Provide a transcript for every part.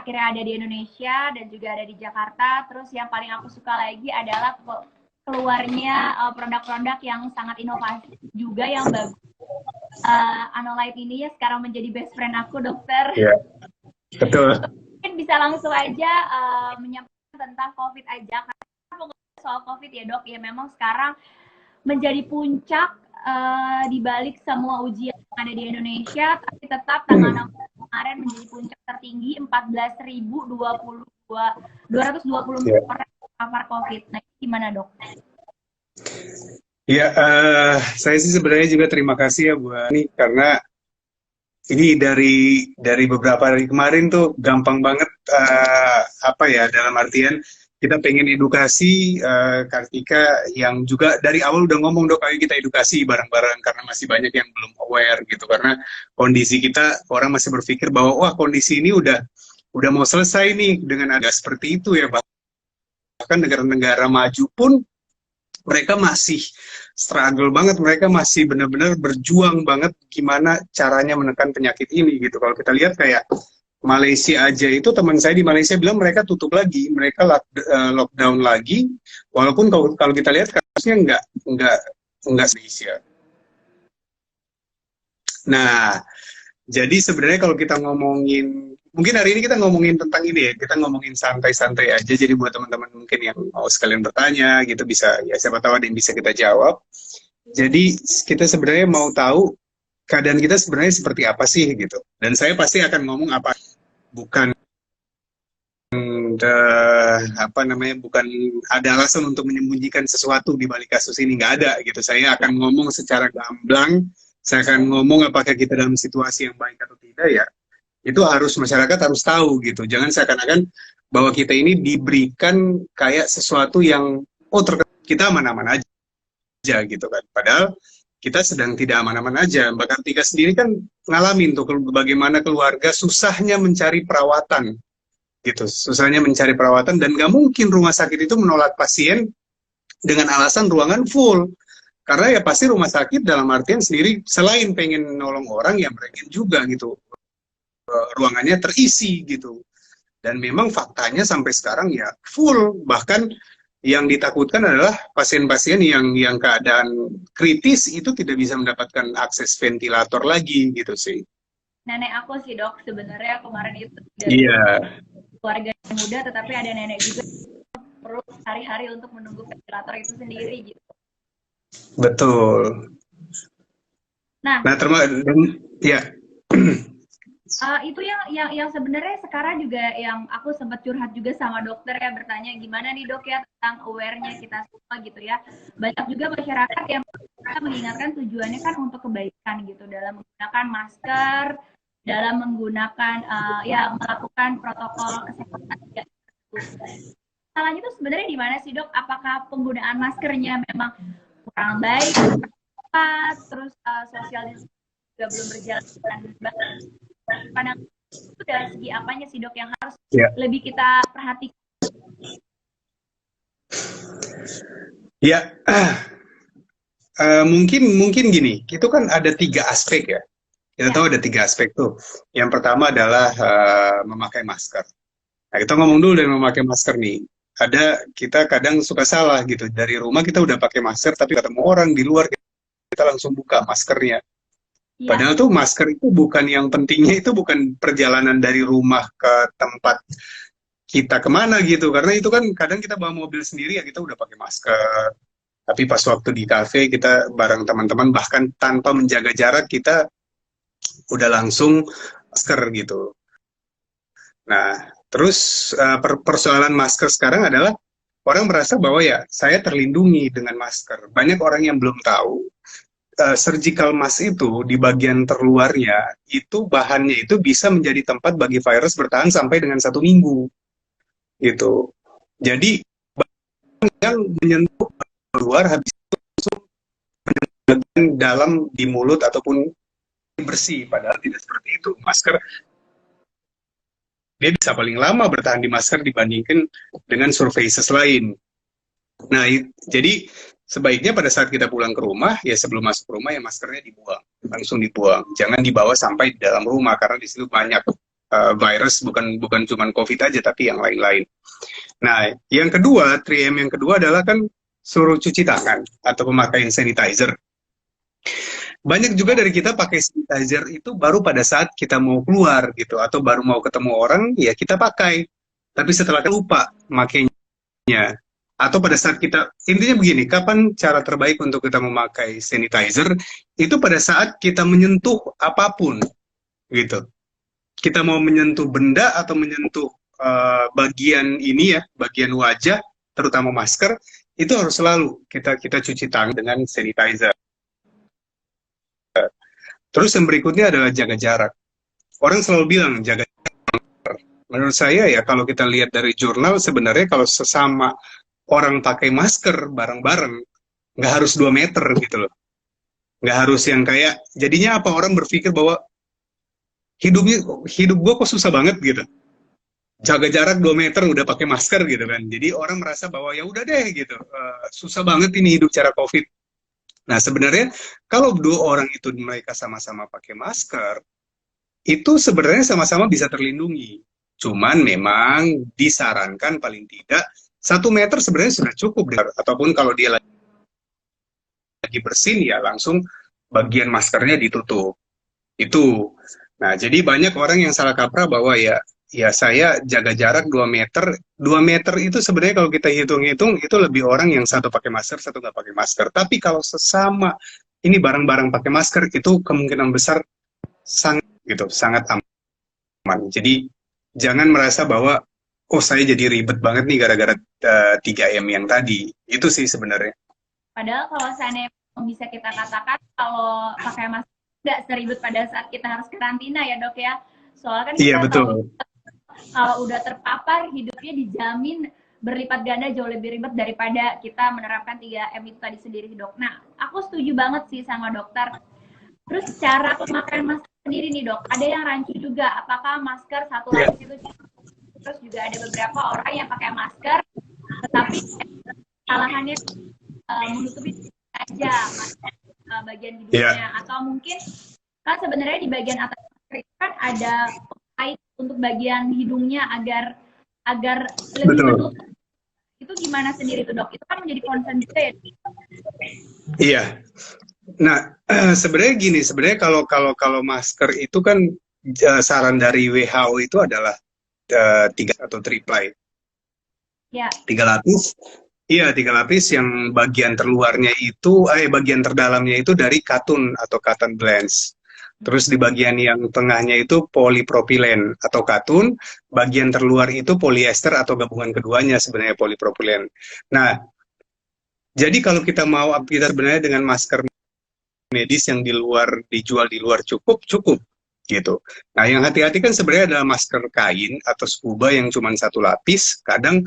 akhirnya ada di Indonesia dan juga ada di Jakarta. Terus yang paling aku suka lagi adalah keluarnya produk-produk yang sangat inovatif juga yang bagus. Anolight ini ya sekarang menjadi best friend aku, dokter. Iya, betul. Mungkin bisa langsung aja menyampaikan tentang COVID aja, karena soal COVID ya dok, ya memang sekarang menjadi puncak di balik semua ujian yang ada di Indonesia, tapi tetap tanggal 6 kemarin menjadi puncak tertinggi 14.220 orang terpapar COVID. Nah, gimana dok? Ya, saya sih sebenarnya juga terima kasih ya buat ini, karena ini dari beberapa hari kemarin tuh gampang banget apa ya, dalam artian kita pengen edukasi Kartika yang juga dari awal udah ngomong, dok ayo kita edukasi bareng-bareng karena masih banyak yang belum aware gitu, karena kondisi kita, orang masih berpikir bahwa wah kondisi ini udah mau selesai nih dengan ada seperti itu ya, bahkan negara-negara maju pun mereka masih struggle banget, mereka masih benar-benar berjuang banget gimana caranya menekan penyakit ini gitu. Kalau kita lihat kayak Malaysia aja, itu teman saya di Malaysia bilang mereka tutup lagi, mereka lockdown lagi, walaupun kalau kita lihat kasusnya nggak Malaysia. Nah, jadi sebenarnya kalau kita ngomongin, mungkin hari ini kita ngomongin tentang ini ya, kita ngomongin santai-santai aja, jadi buat teman-teman mungkin yang mau sekalian bertanya gitu bisa, ya siapa tahu ada yang bisa kita jawab. Jadi kita sebenarnya mau tahu keadaan kita sebenarnya seperti apa sih gitu, dan saya pasti akan ngomong apa, bukan apa namanya, bukan ada alasan untuk menyembunyikan sesuatu di balik kasus ini, nggak ada gitu. Saya akan ngomong secara gamblang, saya akan ngomong apakah kita dalam situasi yang baik atau tidak ya, itu harus masyarakat harus tahu gitu. Jangan seakan-akan bahwa kita ini diberikan kayak sesuatu yang kita aman-aman aja gitu kan, padahal kita sedang tidak aman-aman aja. Mbak Kartika sendiri kan ngalamin tuh bagaimana keluarga susahnya mencari perawatan gitu, susahnya mencari perawatan, dan gak mungkin rumah sakit itu menolak pasien dengan alasan ruangan full, karena ya pasti rumah sakit dalam artian sendiri selain pengen nolong orang ya mereka juga gitu ruangannya terisi gitu. Dan memang faktanya sampai sekarang ya full, bahkan yang ditakutkan adalah pasien-pasien yang keadaan kritis itu tidak bisa mendapatkan akses ventilator lagi gitu sih. Nenek aku sih dok, sebenarnya kemarin itu dari keluarga yang muda, tetapi ada nenek juga perlu hari-hari untuk menunggu ventilator itu sendiri gitu. Betul. Nah ya. Itu yang sebenarnya sekarang juga yang aku sempat curhat juga sama dokter ya, bertanya gimana nih dok ya tentang aware-nya kita semua gitu ya. Banyak juga masyarakat yang mengingatkan tujuannya kan untuk kebaikan gitu, dalam menggunakan masker, dalam menggunakan melakukan protokol kesehatan. Salahnya itu sebenarnya di mana sih dok? Apakah penggunaan maskernya memang kurang baik, terus social distancing juga belum berjalan dengan baik? Pandang itu dari segi apanya sih dok yang harus lebih kita perhatikan? Ya, mungkin gini, itu kan ada 3 aspek ya. Kita tahu ada 3 aspek tuh. Yang pertama adalah memakai masker. Nah, kita ngomong dulu dari memakai masker nih. Kita kadang suka salah gitu. Dari rumah kita udah pakai masker, tapi ketemu orang di luar kita langsung buka maskernya. Padahal tuh masker itu bukan yang pentingnya, itu bukan perjalanan dari rumah ke tempat kita kemana gitu. Karena itu kan kadang kita bawa mobil sendiri ya kita udah pakai masker. Tapi pas waktu di kafe kita bareng teman-teman bahkan tanpa menjaga jarak kita udah langsung masker gitu. Nah, terus persoalan masker sekarang adalah orang merasa bahwa ya saya terlindungi dengan masker. Banyak orang yang belum tahu surgical mask itu di bagian terluarnya itu bahannya itu bisa menjadi tempat bagi virus bertahan sampai dengan 1 minggu gitu. Jadi yang menyentuh luar habis itu bagian dalam di mulut ataupun bersih, padahal tidak seperti itu. Masker dia bisa paling lama bertahan di masker dibandingkan dengan surfaces lain. Nah, jadi sebaiknya pada saat kita pulang ke rumah, ya sebelum masuk rumah ya maskernya dibuang, langsung dibuang. Jangan dibawa sampai di dalam rumah, karena di situ banyak virus, bukan bukan cuma COVID aja tapi yang lain-lain. Nah, yang kedua, 3M yang kedua adalah kan suruh cuci tangan atau pemakaian sanitizer. Banyak juga dari kita pakai sanitizer itu baru pada saat kita mau keluar gitu, atau baru mau ketemu orang, ya kita pakai. Tapi setelah kita lupa makainya. Atau pada saat kita, intinya begini, kapan cara terbaik untuk kita memakai sanitizer? Itu pada saat kita menyentuh apapun, gitu. Kita mau menyentuh benda atau menyentuh bagian ini ya, bagian wajah, terutama masker, itu harus selalu kita cuci tangan dengan sanitizer. Terus yang berikutnya adalah jaga jarak. Orang selalu bilang jaga jarak. Menurut saya ya kalau kita lihat dari jurnal sebenarnya kalau sesama orang pakai masker bareng-bareng nggak harus 2 meter gitu loh. Nggak harus yang kayak jadinya apa orang berpikir bahwa hidup gue kok susah banget gitu. Jaga jarak 2 meter udah pakai masker gitu kan. Jadi orang merasa bahwa ya udah deh gitu. Susah banget ini hidup cara COVID. Nah, sebenarnya kalau 2 orang itu mereka sama-sama pakai masker, itu sebenarnya sama-sama bisa terlindungi. Cuman memang disarankan paling tidak 1 meter sebenarnya sudah cukup. Ataupun kalau dia lagi bersin ya langsung bagian maskernya ditutup. Itu. Nah, jadi banyak orang yang salah kaprah bahwa ya saya jaga jarak 2 meter. 2 meter itu sebenarnya kalau kita hitung-hitung itu lebih orang yang satu pakai masker, satu nggak pakai masker. Tapi kalau sesama ini bareng-bareng pakai masker itu kemungkinan besar sangat aman. Jadi jangan merasa bahwa oh saya jadi ribet banget nih gara-gara 3M yang tadi. Itu sih sebenarnya. Padahal kalau seandainya bisa kita katakan kalau pakai masker nggak seribet pada saat kita harus karantina ya dok ya. Soalnya kan iya, kita betul. kalau udah terpapar hidupnya dijamin berlipat ganda jauh lebih ribet daripada kita menerapkan 3M itu tadi sendiri dok. Nah aku setuju banget sih sama dokter. Terus cara pemakaian masker sendiri nih dok, ada yang rancu juga apakah masker satu lapis itu cukup? Terus juga ada beberapa orang yang pakai masker tetapi kesalahannya menutupi aja bagian hidungnya atau mungkin kan sebenarnya di bagian atas masker itu kan ada kait untuk bagian hidungnya agar lebih menutup. Itu gimana sendiri tuh dok? Itu kan menjadi concern juga ya. Iya. Nah, sebenarnya gini, sebenarnya kalau masker itu kan saran dari WHO itu adalah 3 atau triply. Ya. 3 lapis. Iya, 3 lapis yang bagian terluarnya itu, bagian terdalamnya itu dari katun atau cotton blends. Terus di bagian yang tengahnya itu polipropilen atau katun, bagian terluar itu polyester atau gabungan keduanya sebenarnya polipropilen. Nah, jadi kalau kita mau kita sebenarnya dengan masker medis yang dijual di luar cukup gitu. Nah, yang hati-hati kan sebenarnya adalah masker kain atau scuba yang cuma 1 lapis, kadang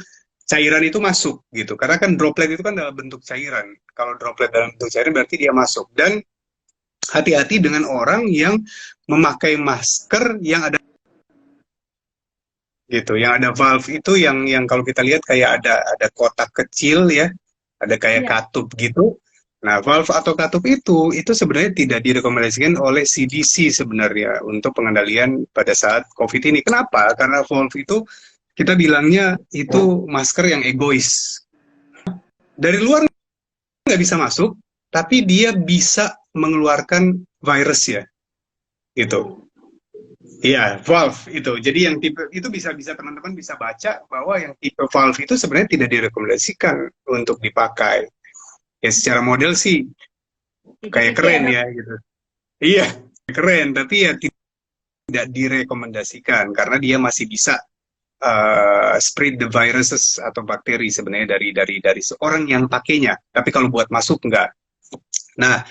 cairan itu masuk gitu. Karena kan droplet itu kan dalam bentuk cairan. Kalau droplet dalam bentuk cairan berarti dia masuk. Dan hati-hati dengan orang yang memakai masker yang ada gitu, yang ada valve itu yang kalau kita lihat kayak ada kotak kecil ya, ada kayak katup gitu. Nah, valve atau katup itu sebenarnya tidak direkomendasikan oleh CDC sebenarnya untuk pengendalian pada saat COVID ini. Kenapa? Karena valve itu kita bilangnya itu masker yang egois. Dari luar nggak bisa masuk, tapi dia bisa mengeluarkan virus ya, gitu. Iya, valve itu. Jadi yang tipe itu bisa teman-teman bisa baca bahwa yang tipe valve itu sebenarnya tidak direkomendasikan untuk dipakai. Ya secara model sih kayak keren ya gitu. Iya, keren, tapi ya tidak direkomendasikan karena dia masih bisa spread the viruses atau bakteri sebenarnya dari seorang yang pakainya. Tapi kalau buat masuk enggak. Nah,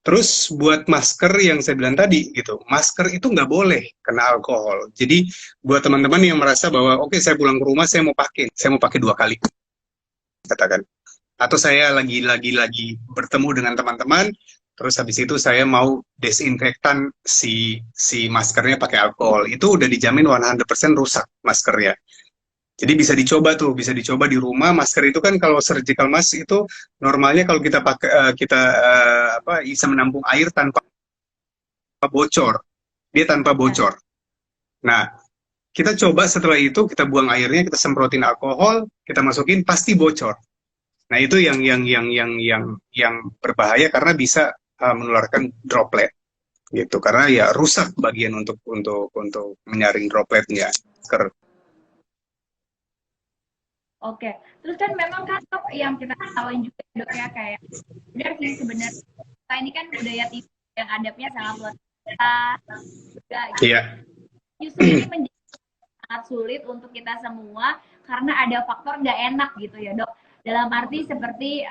terus buat masker yang saya bilang tadi gitu, masker itu nggak boleh kena alkohol. Jadi buat teman-teman yang merasa bahwa oke, saya pulang ke rumah saya mau pakai 2 kali katakan. Atau saya lagi bertemu dengan teman-teman, terus habis itu saya mau desinfektan si maskernya pakai alkohol, itu udah dijamin 100% rusak maskernya. Jadi bisa dicoba di rumah. Masker itu kan kalau surgical mask itu normalnya kalau kita pakai bisa menampung air tanpa bocor. Dia tanpa bocor. Nah, kita coba setelah itu kita buang airnya, kita semprotin alkohol, kita masukin pasti bocor. Nah, itu yang berbahaya karena bisa menularkan droplet gitu. Karena ya rusak bagian untuk menyaring dropletnya. Oke, terus kan memang kan dok yang kita tahuin juga dok ya kayak benar sih sebenarnya kita ini kan budaya TV yang adabnya sangat luar biasa juga gitu. Iya. Justru ini menjadi sangat sulit untuk kita semua karena ada faktor nggak enak gitu ya dok. Dalam arti seperti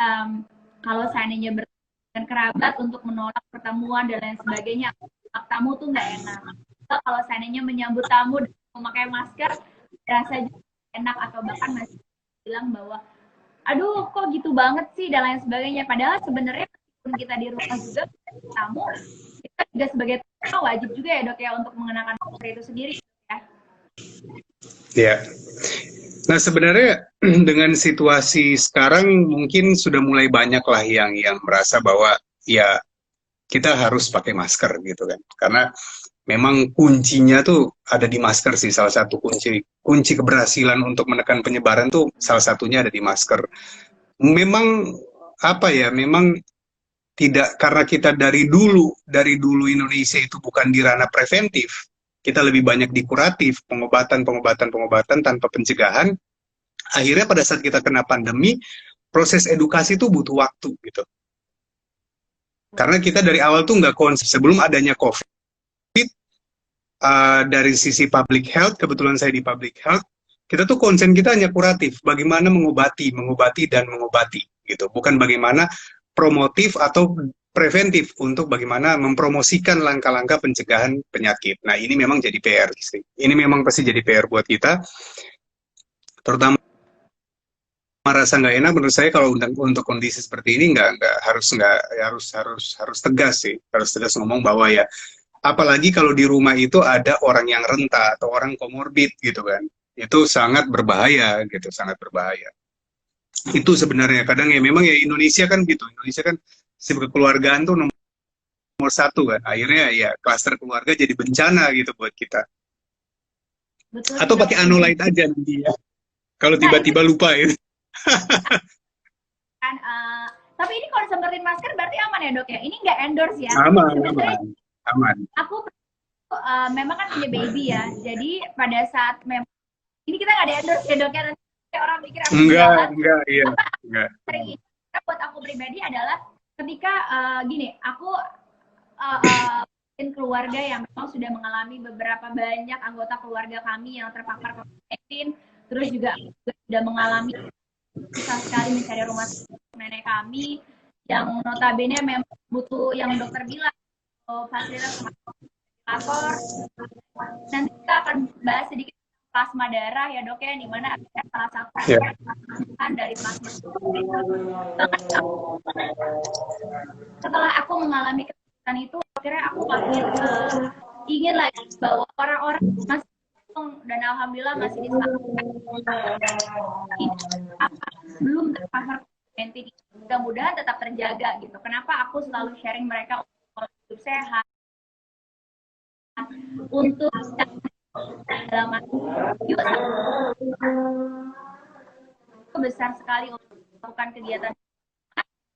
kalau seandainya dengan kerabat untuk menolak pertemuan dan lain sebagainya, tamu tuh nggak enak. Kalau seandainya menyambut tamu dan memakai masker, rasa juga enak atau bahkan masih bilang bahwa aduh kok gitu banget sih dan lain sebagainya, padahal sebenarnya meskipun kita di rumah juga tamu, kita juga sebagai tamu wajib juga ya dok ya untuk mengenakan masker itu sendiri ya. Ya. Nah, sebenarnya dengan situasi sekarang mungkin sudah mulai banyak lah yang merasa bahwa ya kita harus pakai masker gitu kan, karena memang kuncinya tuh ada di masker sih. Salah satu kunci keberhasilan untuk menekan penyebaran tuh salah satunya ada di masker. Memang apa ya? Memang tidak, karena kita dari dulu Indonesia itu bukan di ranah preventif. Kita lebih banyak di kuratif, pengobatan tanpa pencegahan. Akhirnya pada saat kita kena pandemi, proses edukasi itu butuh waktu gitu. Karena kita dari awal tuh nggak konsep sebelum adanya COVID. Dari sisi public health, kebetulan saya di public health, kita tuh konsen kita hanya kuratif, bagaimana mengobati gitu, bukan bagaimana promotif atau preventif untuk bagaimana mempromosikan langkah-langkah pencegahan penyakit. Nah, ini memang jadi PR sih. Ini memang pasti jadi PR buat kita, terutama merasa nggak enak. Menurut saya kalau untuk kondisi seperti ini harus tegas sih, harus tegas ngomong bahwa ya, apalagi kalau di rumah itu ada orang yang renta atau orang komorbid gitu kan, itu sangat berbahaya gitu, sangat berbahaya. Itu sebenarnya kadang ya memang ya Indonesia kan gitu, Indonesia kan si kekeluargaan tuh nomor satu kan, akhirnya ya klaster keluarga jadi bencana gitu buat kita. Betul, atau pakai Anolite aja nanti ya, kalau tiba-tiba lupa ya. Kan, tapi ini kalau semprotin masker berarti aman ya dok ya? Ini nggak endorse ya? Aman. Aku memang kan punya baby ya, jadi pada saat memang ini kita nggak ada endorse ya dok ya, nanti orang mikir aku enggak. Sering buat aku pribadi adalah ketika gini, aku keluarga yang memang sudah mengalami beberapa banyak anggota keluarga kami yang terpapar COVID-19, terus juga sudah mengalami susah sekali mencari rumah nenek kami yang notabene memang butuh yang dokter bilang fasilitas ventilator. Nanti kita akan bahas sedikit plasma darah ya dok ya, dimana salah satu dari plasma. Setelah aku mengalami kesulitan itu, akhirnya aku ingin lagi bahwa orang-orang masih dan alhamdulillah masih belum terpapar COVID-19, mudah-mudahan tetap terjaga gitu. Kenapa aku selalu sharing mereka untuk hidup sehat, untuk dalam yuk itu besar sekali untuk melakukan kegiatan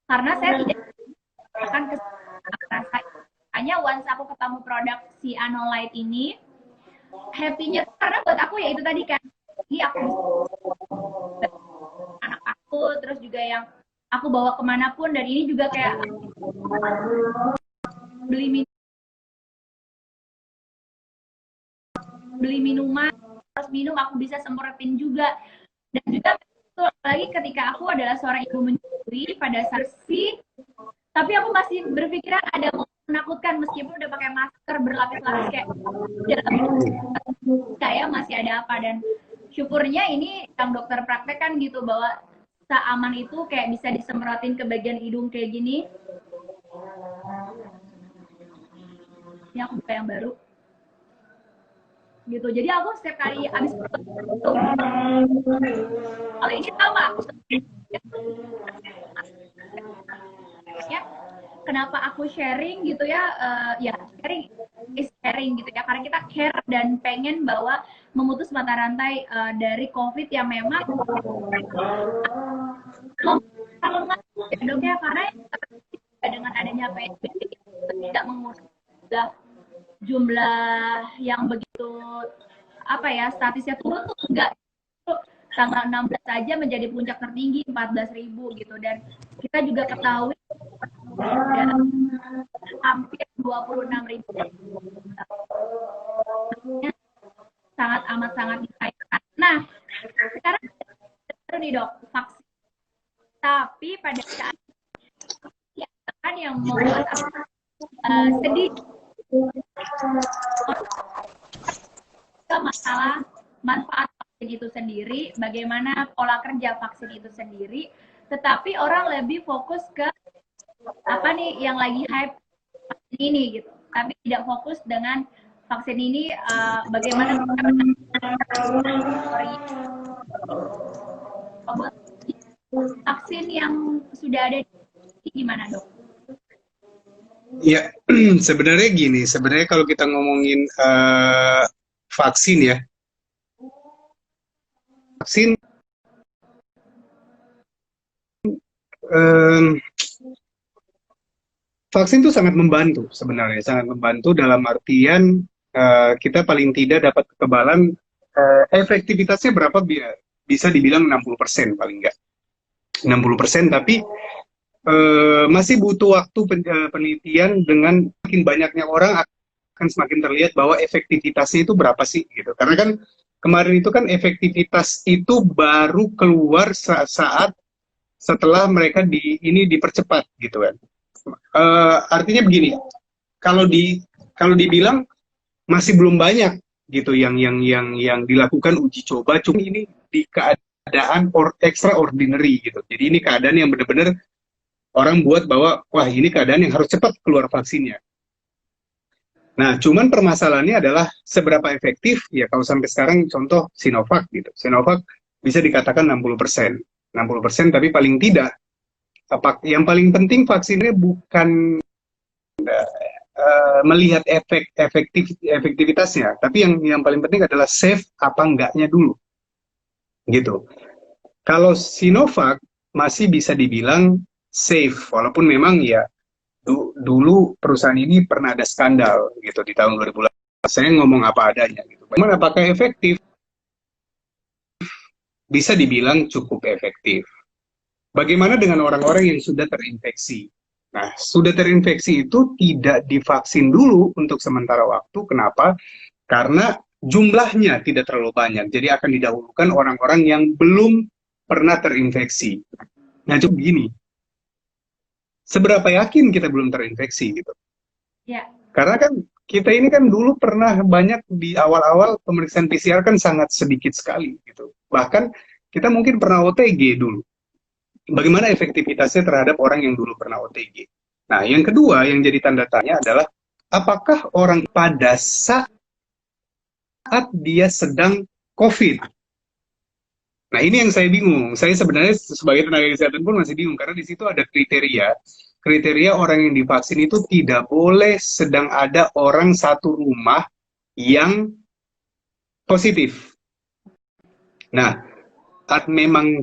karena saya tidak akan rasa hanya once aku ketemu produk si Anolite ini, happy-nya karena buat aku ya itu tadi kan, ini aku anak aku, terus juga yang aku bawa kemanapun, dan ini juga kayak beli minuman, terus minum aku bisa semprotin juga. Dan juga lagi ketika aku adalah seorang ibu menyusui pada saat tapi aku masih berpikiran ada menakutkan meskipun udah pakai masker berlapis-lapis kayak masih ada apa. Dan syukurnya ini yang dokter praktek kan gitu, bahwa seaman itu kayak bisa disemprotin ke bagian hidung kayak gini. Ini aku buka yang baru gitu, jadi aku setiap kali habis kalau ini sama aku ya, kenapa aku sharing gitu ya, ya sharing is sharing gitu ya, karena kita care dan pengen bahwa memutus mata rantai dari COVID yang memang lengah ya dok ya, karena dengan adanya PSBB tidak mengurangi jumlah yang begitu apa ya statisnya turun tuh enggak, tanggal 16 saja menjadi puncak tertinggi 14.000 gitu, dan kita juga ketahui hampir 26.000 sangat amat sangat disayangkan. Nah sekarang nih dok, vaksin, tapi pada saat yang membuat sedih masalah manfaat vaksin itu sendiri, bagaimana pola kerja vaksin itu sendiri, tetapi orang lebih fokus ke apa nih yang lagi hype vaksin ini gitu, tapi tidak fokus dengan vaksin ini bagaimana vaksin yang sudah ada gimana dok? Ya, sebenarnya gini, sebenarnya kalau kita ngomongin vaksin ya, vaksin vaksin itu sangat membantu sebenarnya, sangat membantu dalam artian kita paling tidak dapat kekebalan, efektivitasnya berapa bisa dibilang 60% paling enggak. 60%, tapi masih butuh waktu penelitian dengan makin banyaknya orang akan semakin terlihat bahwa efektivitasnya itu berapa sih gitu. Karena kan kemarin itu kan efektivitas itu baru keluar saat setelah mereka ini dipercepat gitu kan. Artinya begini, kalau dibilang masih belum banyak gitu yang dilakukan uji coba, cuma ini di keadaan extraordinary gitu. Jadi ini keadaan yang benar-benar orang buat bahwa wah ini keadaan yang harus cepat keluar vaksinnya. Nah, cuman permasalahannya adalah seberapa efektif ya. Kalau sampai sekarang contoh Sinovac gitu. Sinovac bisa dikatakan 60%. 60%, tapi paling tidak yang paling penting vaksinnya bukan melihat efektivitasnya, tapi yang paling penting adalah safe apa enggaknya dulu. Gitu. Kalau Sinovac masih bisa dibilang safe, walaupun memang ya dulu perusahaan ini pernah ada skandal gitu di tahun 2018. Saya ngomong apa adanya gitu. Cuman apakah efektif? Bisa dibilang cukup efektif. Bagaimana dengan orang-orang yang sudah terinfeksi? Nah, sudah terinfeksi itu tidak divaksin dulu untuk sementara waktu. Kenapa? Karena jumlahnya tidak terlalu banyak. Jadi akan didahulukan orang-orang yang belum pernah terinfeksi. Nah, coba begini. Seberapa yakin kita belum terinfeksi gitu? Ya. Karena kan kita ini kan dulu pernah banyak di awal-awal pemeriksaan PCR kan sangat sedikit sekali gitu. Bahkan kita mungkin pernah OTG dulu. Bagaimana efektivitasnya terhadap orang yang dulu pernah OTG? Nah, yang kedua yang jadi tanda tanya adalah apakah orang pada saat dia sedang COVID? Nah, ini yang saya bingung. Saya sebenarnya sebagai tenaga kesehatan pun masih bingung karena di situ ada kriteria orang yang divaksin itu tidak boleh sedang ada orang satu rumah yang positif. Nah, memang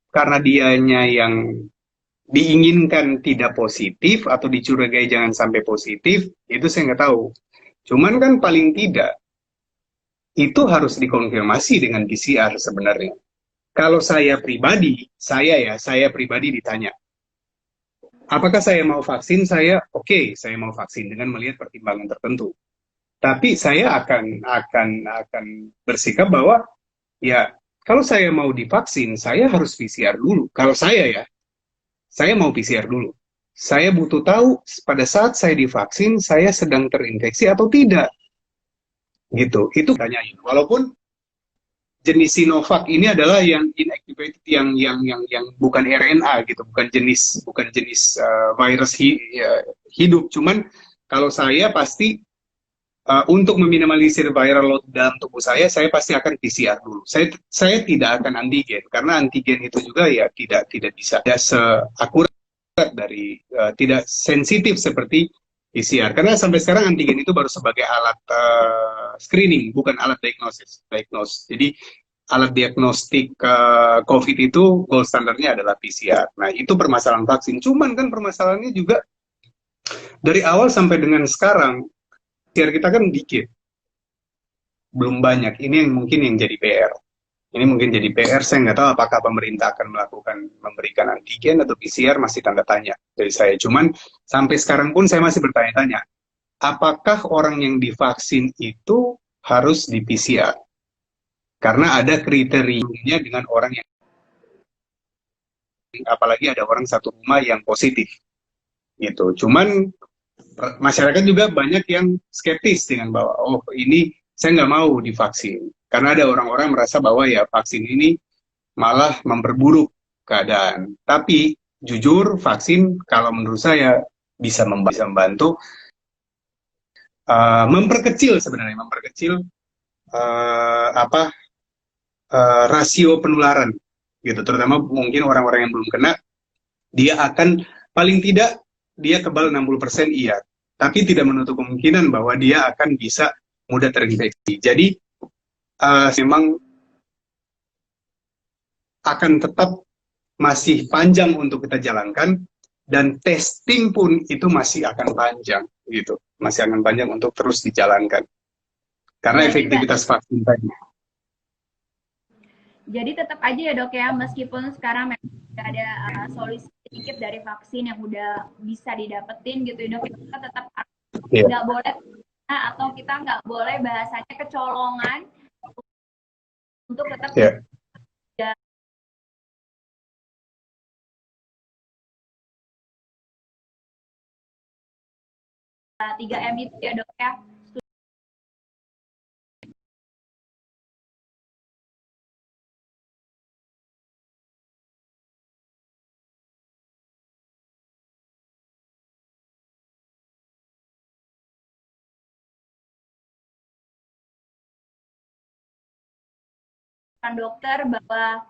karena dianya yang diinginkan tidak positif atau dicurigai jangan sampai positif, itu saya nggak tahu. Cuman kan paling tidak itu harus dikonfirmasi dengan PCR sebenarnya. Kalau saya pribadi ditanya, apakah saya mau vaksin? Oke, saya mau vaksin dengan melihat pertimbangan tertentu. Tapi saya akan bersikap bahwa ya kalau saya mau divaksin, saya harus PCR dulu. Kalau saya mau PCR dulu. Saya butuh tahu pada saat saya divaksin, saya sedang terinfeksi atau tidak. Gitu. Itu tanyain. Walaupun jenis Sinovac ini adalah yang inactivated, yang bukan RNA gitu, bukan jenis virus hidup. Cuman kalau saya pasti untuk meminimalisir viral load dalam tubuh saya pasti akan PCR dulu. Saya tidak akan antigen karena antigen itu juga ya tidak bisa seakurat dari tidak sensitif seperti PCR. Karena sampai sekarang antigen itu baru sebagai alat screening, bukan alat diagnosis. Jadi alat diagnostik COVID itu gold standarnya adalah PCR. Nah, itu permasalahan vaksin. Cuman kan permasalahannya juga dari awal sampai dengan sekarang, PCR kita kan dikit, belum banyak. Ini yang mungkin yang jadi PR. Ini mungkin jadi PR, saya nggak tahu apakah pemerintah akan memberikan antigen atau PCR, masih tanda tanya dari saya. Cuman sampai sekarang pun saya masih bertanya-tanya, apakah orang yang divaksin itu harus di PCR? Karena ada kriterianya dengan orang yang, apalagi ada orang satu rumah yang positif, gitu. Cuman masyarakat juga banyak yang skeptis dengan bahwa, oh ini saya nggak mau divaksin. Karena ada orang-orang merasa bahwa ya vaksin ini malah memperburuk keadaan. Tapi jujur vaksin kalau menurut saya bisa membantu memperkecil sebenarnya apa rasio penularan gitu, terutama mungkin orang-orang yang belum kena, dia akan paling tidak dia kebal 60% iya, tapi tidak menutup kemungkinan bahwa dia akan bisa mudah terinfeksi. Jadi memang akan tetap masih panjang untuk kita jalankan, dan testing pun itu masih akan panjang gitu, masih akan panjang untuk terus dijalankan karena efektivitas vaksin tadi. Jadi tetap aja ya dok ya, meskipun sekarang memang ada solusi sedikit dari vaksin yang udah bisa didapetin gitu ya dok, kita tetap nggak boleh atau kita nggak boleh bahasanya kecolongan untuk tetap 3M itu ya dok ya. Dokter bahwa